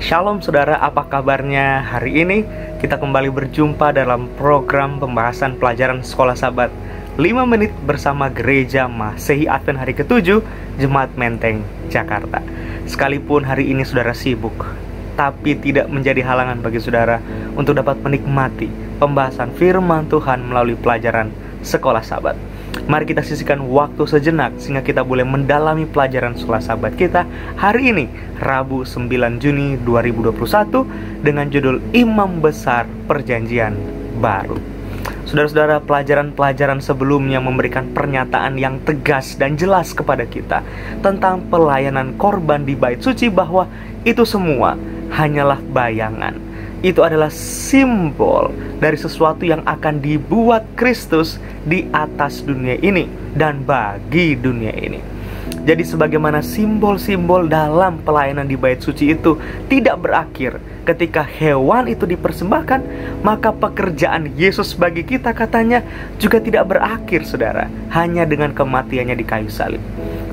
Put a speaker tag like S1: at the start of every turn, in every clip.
S1: Shalom saudara, apa kabarnya? Hari ini kita kembali berjumpa dalam program pembahasan pelajaran Sekolah Sabat 5 menit bersama Gereja Masehi Advent hari ke-7 Jemaat Menteng, Jakarta. Sekalipun hari ini saudara sibuk, tapi tidak menjadi halangan bagi saudara untuk dapat menikmati pembahasan firman Tuhan melalui pelajaran Sekolah Sabat. Mari kita sisihkan waktu sejenak sehingga kita boleh mendalami pelajaran Sekolah Sabat kita hari ini, Rabu 9 Juni 2021 dengan judul Imam Besar Perjanjian Baru. Saudara-saudara, pelajaran-pelajaran sebelumnya memberikan pernyataan yang tegas dan jelas kepada kita tentang pelayanan korban di Bait Suci, bahwa itu semua hanyalah bayangan. Itu adalah simbol dari sesuatu yang akan dibuat Kristus di atas dunia ini dan bagi dunia ini. Jadi sebagaimana simbol-simbol dalam pelayanan di Bait Suci itu tidak berakhir ketika hewan itu dipersembahkan, maka pekerjaan Yesus bagi kita katanya juga tidak berakhir, saudara, hanya dengan kematiannya di kayu salib.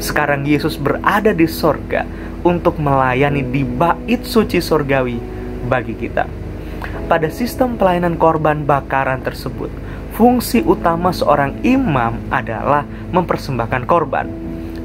S1: Sekarang Yesus berada di sorga untuk melayani di Bait Suci sorgawi bagi kita. Pada sistem pelayanan korban bakaran tersebut, fungsi utama seorang imam adalah mempersembahkan korban.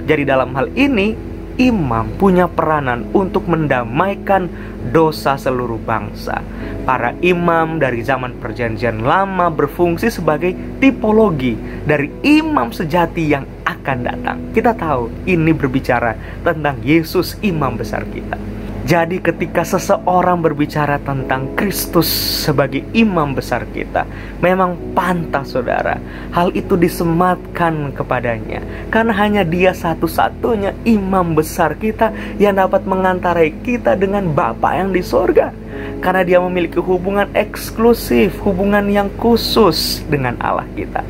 S1: Jadi dalam hal ini, imam punya peranan untuk mendamaikan dosa seluruh bangsa. Para imam dari zaman Perjanjian Lama berfungsi sebagai tipologi dari imam sejati yang akan datang. Kita tahu ini berbicara tentang Yesus, imam besar kita. Jadi ketika seseorang berbicara tentang Kristus sebagai imam besar kita, memang pantas, saudara, hal itu disematkan kepadanya, karena hanya dia satu-satunya imam besar kita yang dapat mengantarai kita dengan Bapa yang di sorga. Karena dia memiliki hubungan eksklusif, hubungan yang khusus dengan Allah kita.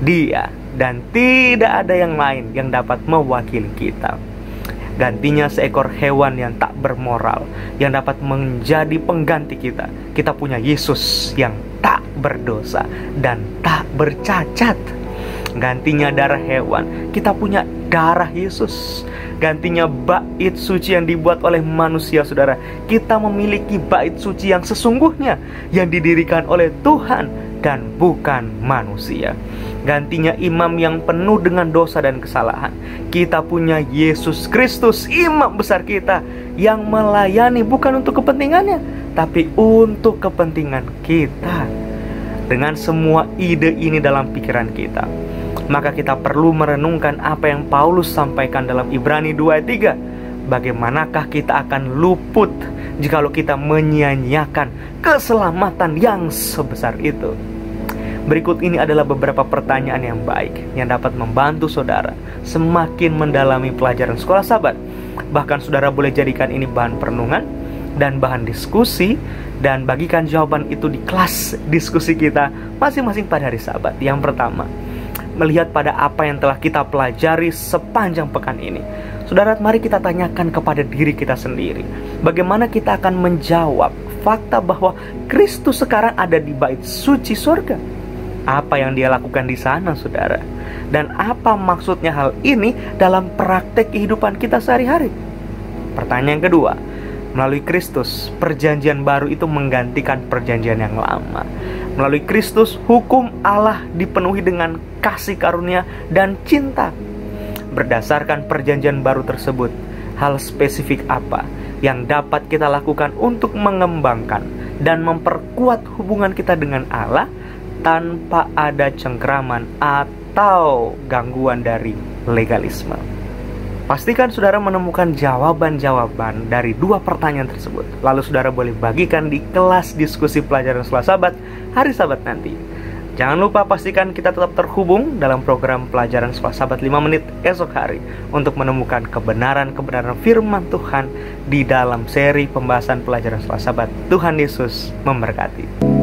S1: Dia dan tidak ada yang lain yang dapat mewakili kita. Gantinya seekor hewan yang tak bermoral yang dapat menjadi pengganti kita. Kita punya Yesus yang tak berdosa dan tak bercacat. Gantinya darah hewan, kita punya darah Yesus. Gantinya bait suci yang dibuat oleh manusia, saudara, kita memiliki bait suci yang sesungguhnya, yang didirikan oleh Tuhan dan bukan manusia. Gantinya imam yang penuh dengan dosa dan kesalahan, kita punya Yesus Kristus, imam besar kita, yang melayani bukan untuk kepentingannya, tapi untuk kepentingan kita. Dengan semua ide ini dalam pikiran kita, maka kita perlu merenungkan apa yang Paulus sampaikan dalam Ibrani 2 ayat 3. Bagaimanakah kita akan luput jikalau kita menyia-nyiakan keselamatan yang sebesar itu? Berikut ini adalah beberapa pertanyaan yang baik yang dapat membantu saudara semakin mendalami pelajaran Sekolah Sabat. Bahkan saudara boleh jadikan ini bahan perenungan dan bahan diskusi, dan bagikan jawaban itu di kelas diskusi kita masing-masing pada hari Sabat. Yang pertama, melihat pada apa yang telah kita pelajari sepanjang pekan ini, saudara, mari kita tanyakan kepada diri kita sendiri, bagaimana kita akan menjawab fakta bahwa Kristus sekarang ada di Bait Suci sorga. Apa yang dia lakukan di sana, saudara? Dan apa maksudnya hal ini dalam praktek kehidupan kita sehari-hari? Pertanyaan kedua, melalui Kristus, perjanjian baru itu menggantikan perjanjian yang lama. Melalui Kristus, hukum Allah dipenuhi dengan kasih karunia dan cinta. Berdasarkan perjanjian baru tersebut, hal spesifik apa yang dapat kita lakukan untuk mengembangkan dan memperkuat hubungan kita dengan Allah tanpa ada cengkraman atau gangguan dari legalisme? Pastikan saudara menemukan jawaban-jawaban dari dua pertanyaan tersebut. Lalu saudara boleh bagikan di kelas diskusi pelajaran Sekolah Sabat hari Sabat nanti. Jangan lupa pastikan kita tetap terhubung dalam program pelajaran Sekolah Sabat 5 menit esok hari untuk menemukan kebenaran-kebenaran firman Tuhan di dalam seri pembahasan pelajaran Sekolah Sabat. Tuhan Yesus memberkati.